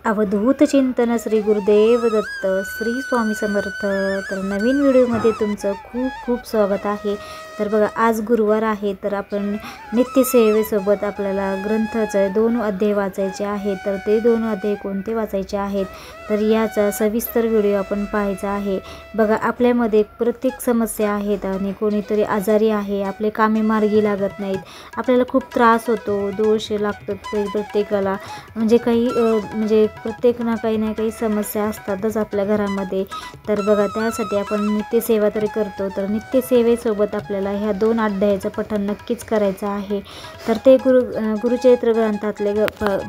अवधूत चिंतन श्री गुरुदेव दत्त श्री स्वामी समर्थ। तर नवीन व्हिडिओमध्ये तुमचं खूप खूप स्वागत आहे। तर बघा, आज गुरुवार आहे, तर आपण नित्यसेवेसोबत आपल्याला ग्रंथाचे 2 अध्याय वाचायचे आहेत। तर ते 2 अध्याय कोणते वाचायचे आहेत, तर याचा सविस्तर व्हिडिओ आपण पाहायचा आहे। बघा, आपल्यामध्ये प्रत्येक समस्या आहेत आणि कोणीतरी आजारी आहे, आपले कामे मार्गी लागत नाहीत, आपल्याला खूप त्रास होतो, दोष लागतो प्रत्येकाला, म्हणजे काही म्हणजे प्रत्येक ना काही समस्या असतातच आपल्या घरामध्ये। तर बघा, त्यासाठी आपण नित्यसेवा तरी करतो, तर नित्यसेवेसोबत आपल्याला ह्या 2 अध्यायाचं पठण नक्कीच करायचं आहे। तर ते गुरुचरित्र ग्रंथातले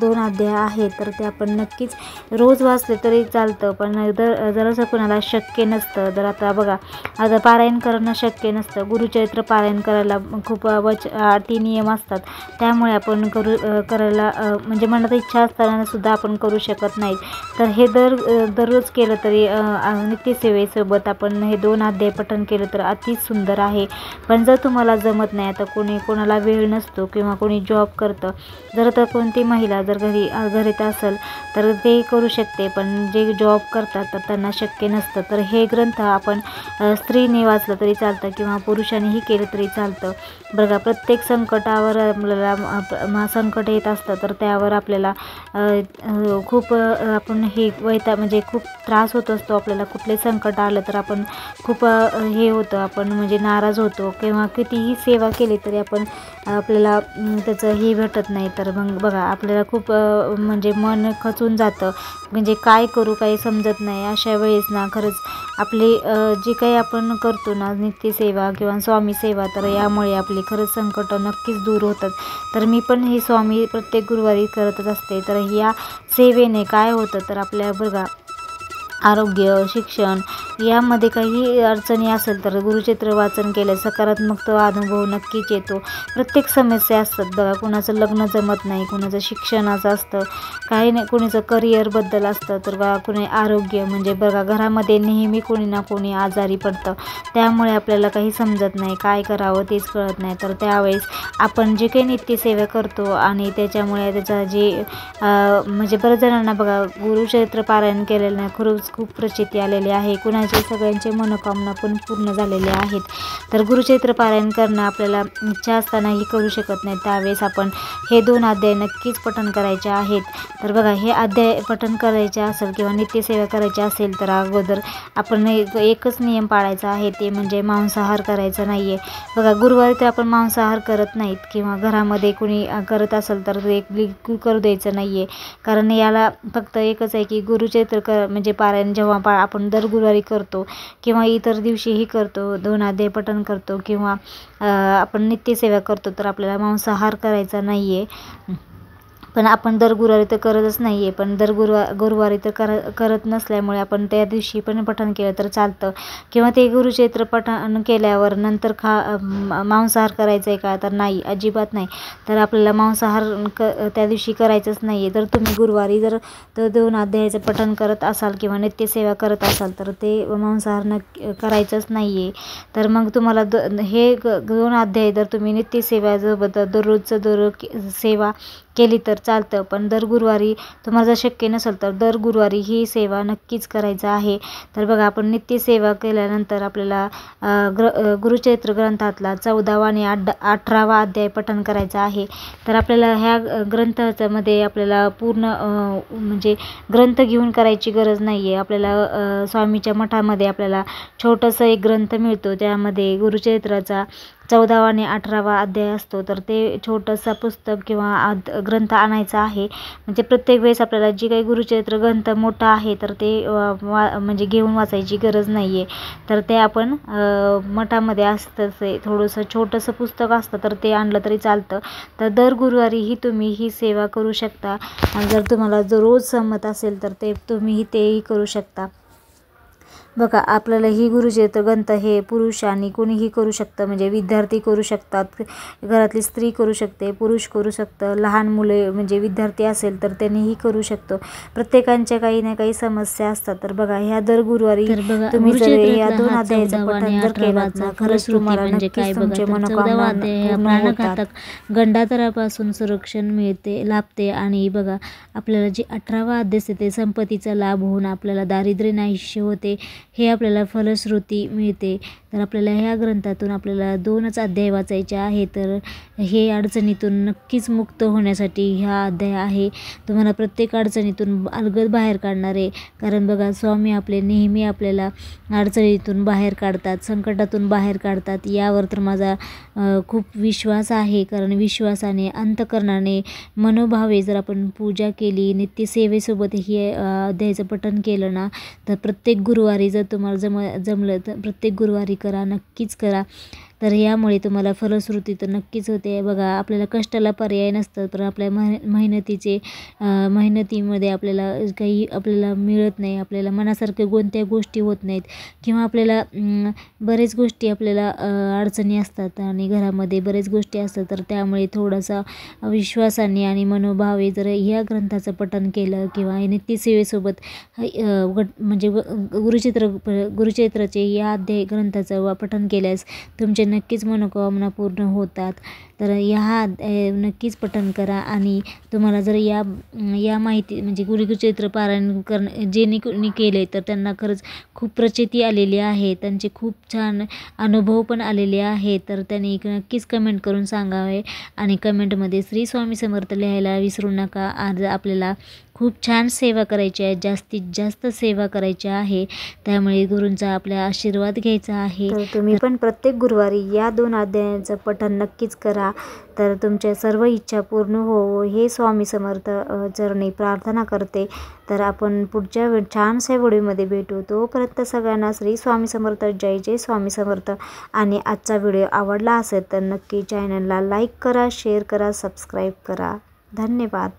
2 अध्याय आहेत, तर ते आपण नक्कीच रोज वाचले तरी चालतं, पण जरासं कोणाला शक्य नसतं, तर आता बघा, आता पारायण करणं शक्य नसतं, गुरुचरित्र पारायण करायला खूप अटी नियम असतात, त्यामुळे आपण करायला म्हणजे मनात इच्छा असताना सुद्धा आपण करू शकत नाही। तर हे दररोज केलं तरी नित्यसेवेसोबत आपण हे 2 अध्याय पठण केलं तर अति सुंदर आहे। पण जर तुम्हाला जमत नाही, आता कोणाला वेळ नसतो किंवा कोणी जॉब करतं, जर तर कोणती महिला जर घरीत असेल तर ते करू शकते, पण जे जॉब करतात तर त्यांना शक्य नसतं। तर हे ग्रंथ आपण स्त्रीने वाचलं तरी चालतं किंवा पुरुषांनीही केलं तरी चालतं। बघा, प्रत्येक संकटावर आपल्याला संकट येत असतं, तर त्यावर आपल्याला खूप आपण हे म्हणजे खूप त्रास होत असतो, आपल्याला कुठले संकट आलं तर आपण खूप हे होतं, आपण म्हणजे नाराज होतो किंवा कितीही सेवा केली तरी आपल्याला त्याचं हे भेटत नाही। तर मग बघा, आपल्याला खूप म्हणजे मन खचून जातं, म्हणजे काय करू काही समजत नाही। अशा वेळेस ना खरंच आपली जी काही आपण करतो ना नित्यसेवा किंवा स्वामी सेवा, तर यामुळे आपली खरंच संकट नक्कीच दूर होतात। तर मी पण हे स्वामी प्रत्येक गुरुवारी करतच असते। तर या सेवेने काय होतं, तर आपल्या बघा आरोग्य, शिक्षण यामध्ये काही अडचणी असेल तर गुरुचरित्र वाचन केलं सकारात्मक अनुभव नक्कीच येतो। प्रत्येक समस्या असतात बघा, कुणाचं लग्न जमत नाही, कुणाचं शिक्षणाचं असतं, काही नाही, कुणाचं करिअरबद्दल असतं, तर बघा कुणी आरोग्य, म्हणजे बघा घरामध्ये नेहमी कोणी ना कोणी आजारी पडतं, त्यामुळे आपल्याला काही समजत नाही, काय करावं तेच कळत नाही। तर त्यावेळेस आपण जे काही नित्यसेवा करतो आणि त्याच्यामुळे त्याचा जे म्हणजे बऱ्याच जणांना बघा गुरुचरित्र पारायण केलेलं खरंच खूप प्रचिती आलेली आहे, कुणाचे सगळ्यांचे मनोकामना पण पूर्ण झालेले आहेत। तर गुरुचरित्र पारायण करणं आपल्याला इच्छा असतानाही करू शकत नाही, त्यावेळेस आपण हे 2 अध्याय नक्कीच पठण करायचे आहेत। तर बघा, हे अध्याय पठण करायचे असेल किंवा नित्यसेवा करायची असेल तर अगोदर आपण एकच नियम पाळायचा आहे, ते म्हणजे मांसाहार करायचा नाही आहे। बघा, गुरुवारी तर आपण मांसाहार करत नाहीत किंवा घरामध्ये कोणी करत असेल तर ते बिलकुल करू द्यायचं नाही आहे, कारण याला फक्त एकच आहे की गुरुचरित्र म्हणजे पारायण जेव्हा आपण दर गुरुवारी करतो किंवा इतर दिवशीही करतो, 2 अध्याय पठण करतो किंवा आपण नित्यसेवा करतो, तर आपल्याला मांसाहार करायचा नाही आहे। पण आपण दर गुरुवारी तर करतच नाही आहे, पण दर गुरुवारी तर करत नसल्यामुळे आपण त्या दिवशी पण पठण केलं तर चालतं, किंवा ते गुरुचरित्र पठण केल्यावर नंतर मांसाहार करायचं आहे का, तर नाही, अजिबात नाही। तर आपल्याला मांसाहार त्या दिवशी करायचंच नाही आहे। तर तुम्ही गुरुवारी जर 2 अध्यायाचं पठण करत असाल किंवा नित्यसेवा करत असाल तर ते मांसाहार करायचंच नाही आहे। तर मग तुम्हाला हे 2 अध्याय जर तुम्ही नित्यसेवासोबत दररोज सेवा केली तर चालतं, पण दर गुरुवारी तुम्हाला जर शक्य नसेल तर दर गुरुवारी ही सेवा नक्कीच करायचं आहे। तर बघा, आपण नित्यसेवा केल्यानंतर आपल्याला गुरुचरित्र ग्रंथातला 14वा आणि 18वा अध्याय पठण करायचा आहे। तर आपल्याला ह्या ग्रंथामध्ये आपल्याला पूर्ण म्हणजे ग्रंथ घेऊन करायची गरज नाही आहे। आपल्याला स्वामीच्या मठामध्ये आपल्याला छोटंसं एक ग्रंथ मिळतो, त्यामध्ये गुरुचरित्राचा 14वा आणि 18वा अध्याय असतो, तर ते छोटंसं पुस्तक किंवा ग्रंथ आणायचा आहे। म्हणजे प्रत्येक वेळेस आपल्याला जी काही गुरुचरित्र ग्रंथ मोठा आहे तर ते म्हणजे घेऊन वाचायची गरज नाही आहे। तर ते आपण मठामध्ये असतं ते थोडंसं छोटंसं पुस्तक असतं, तर ते आणलं तरी चालतं। तर दर गुरुवारीही तुम्ही ही सेवा करू शकता, आणि जर तुम्हाला रोज जमत असेल तर तुम्ही तेही करू शकता। बघा आपल्याला ही गुरुचरित्र ग्रंथ हे पुरुष आणि कोणीही करू शकतं, म्हणजे विद्यार्थी करू शकतात, घरातली स्त्री करू शकते, पुरुष करू शकतं, लहान मुले म्हणजे विद्यार्थी असेल तर त्यांनीही करू शकतो. प्रत्येकांच्या काही ना काही समस्या असतात. तर बघा ह्या दर गुरुवारी तुम्ही जर या 2 अध्यायाचं पठण जर केलं ना खरंच तुम्हाला नक्कीच तुमचे मनोकामना पूर्ण होतात. गंडातरापासून संरक्षण लाभते आणि बघा आपल्याला जे 18वा अध्याय ते संपत्तीचा लाभ होऊन आपल्याला दारिद्र्य नाहीसे होते, हे आपल्याला फलश्रुती मिळते. तर आपल्याला ह्या ग्रंथातून आपल्याला 2च अध्याय वाचायचे आहे. तर हे अडचणीतून नक्कीच मुक्त होण्यासाठी हा अध्याय आहे. तुम्हाला प्रत्येक अडचणीतून अलगद बाहेर काढणारे, कारण बघा स्वामी आपले नेहमी आपल्याला अडचणीतून बाहेर काढतात, संकटातून बाहेर काढतात, यावर तर माझा खूप विश्वास आहे. कारण विश्वासाने अंतःकरणाने मनोभावे जर आपण पूजा केली, नित्यसेवेसोबत हे अध्यायाचं पठण केलं ना, तर प्रत्येक गुरुवारी जर तुम्हाला जमलं तर प्रत्येक गुरुवारी करा, नक्कीच करा. तर यामुळे तुम्हाला फलश्रुती तर नक्कीच होते. बघा आपल्याला कष्टाला पर्याय नसतं, पण आपल्या मेहनतीमध्ये आपल्याला मिळत नाही, आपल्याला मनासारख्या कोणत्या गोष्टी होत नाहीत, किंवा आपल्याला बरेच गोष्टी आपल्याला अडचणी असतात आणि घरामध्ये बरेच गोष्टी असतात. तर त्यामुळे थोडासा विश्वासाने आणि मनोभावे जर ह्या ग्रंथाचं पठण केलं किंवा नित्यसेवेसोबत म्हणजे गुरुचरित्राचे या अध्याय ग्रंथाचं पठण केल्यास तुमचे नक्कीच मनोकामना पूर्ण होतात. तर ह्या नक्कीच पठण करा. आणि तुम्हाला जर या माहिती म्हणजे गुरुचरित्र पारायण जे केले तर त्यांना खरंच खूप प्रचिती आलेली आहे, त्यांचे खूप छान अनुभव पण आलेले आहेत. तर त्यांनी नक्कीच कमेंट करून सांगावे आणि कमेंटमध्ये श्री स्वामी समर्थ लिहायला विसरू नका. आज आपल्याला खूप छान सेवा करायची आहे, जास्तीत जास्त सेवा करायची आहे, त्यामुळे गुरूंचा आपल्या आशीर्वाद घ्यायचा आहे. तर तुम्ही पण प्रत्येक गुरुवारी या 2 अध्यायांचं पठण नक्कीच करा. तर तुमच्या सर्व इच्छा पूर्ण हो हे स्वामी समर्थ चरणी प्रार्थना करते. तर आपण पुढच्या छानशा व्हिडिओमध्ये भेटू. तोपर्यंत सगळ्यांना श्री स्वामी समर्थ, जय जय स्वामी समर्थ. आणि आजचा व्हिडिओ आवडला असेल तर नक्की चॅनलला लाईक करा, शेअर करा, सबस्क्राईब करा. धन्यवाद.